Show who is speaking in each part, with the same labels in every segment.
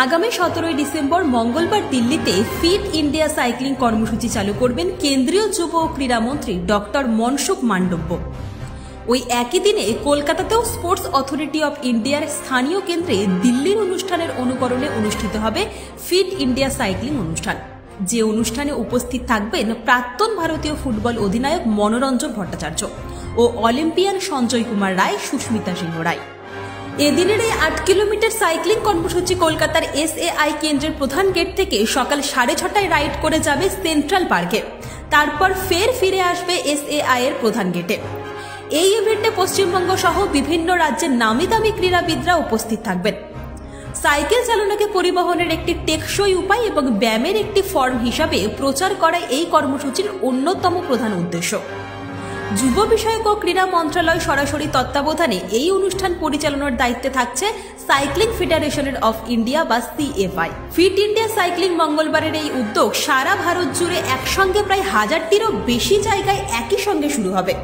Speaker 1: আগামী 17 ডিসেম্বর মঙ্গলবার দিল্লিতে ফিট ইন্ডিয়া সাইক্লিং কর্মসূচি চালু করবেন কেন্দ্রীয় যুব ও ক্রীড়ামন্ত্রী ডক্টর মনসুখ মান্ডব্য। ওই একই দিনে কলকাতাতেও স্পোর্টস অথরিটি অফ ইন্ডিয়ার স্থানীয় কেন্দ্রে দিল্লির অনুষ্ঠানের অনুকরণে অনুষ্ঠিত হবে ফিট ইন্ডিয়া সাইক্লিং অনুষ্ঠান, যে অনুষ্ঠানে উপস্থিত থাকবেন প্রাক্তন ভারতীয় ফুটবল অধিনায়ক মনোরঞ্জন ভট্টাচার্য ও অলিম্পিয়ান সঞ্জয় কুমার রায়, সুস্মিতা সিংহ রায়। এদিনের এই 8 কিলোমিটার সাইক্লিং কর্মসূচি কলকাতার SAI কেন্দ্রের প্রধান গেট থেকে সকাল 6:30টায় রাইড করে যাবে সেন্ট্রাল পার্কে, তারপর ফিরে আসবে SAI এর প্রধান গেটে। এই ইভেন্টে পশ্চিমবঙ্গ সহ বিভিন্ন রাজ্যের নামি দামি ক্রীড়াবিদরা উপস্থিত থাকবেন। সাইকেল চালনাকে পরিবহনের একটি টেকসই উপায় এবং ব্যায়ামের একটি ফর্ম হিসাবে প্রচার করা এই কর্মসূচির অন্যতম প্রধান উদ্দেশ্য। যুব বিষয়ক ও ক্রীড়া মন্ত্রণালয় সরাসরি তত্ত্বাবধানে এই অনুষ্ঠান পরিচালনার দায়িত্বে থাকছে সাইক্লিং ফেডারেশন অফ ইন্ডিয়া বা CFI। ফিট ইন্ডিয়া সাইক্লিং মঙ্গলবারের এই উদ্যোগ সারা ভারত জুড়ে একসঙ্গে প্রায় 1000টিরও বেশি জায়গায় একই সঙ্গে শুরু হবে।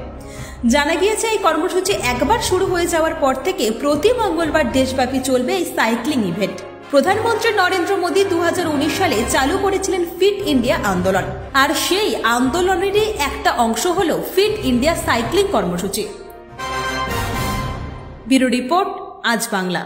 Speaker 1: জানা গিয়েছে, এই কর্মসূচি একবার শুরু হয়ে যাওয়ার পর থেকে প্রতি মঙ্গলবার দেশব্যাপী চলবে এই সাইক্লিং ইভেন্ট। প্রধানমন্ত্রী নরেন্দ্র মোদী 2019 সালে চালু করেছিলেন ফিট ইন্ডিয়া আন্দোলন, আর সেই আন্দোলনেরই একটা অংশ হল ফিট ইন্ডিয়া সাইক্লিং কর্মসূচি। ব্যুরো রিপোর্ট, আজ বাংলা।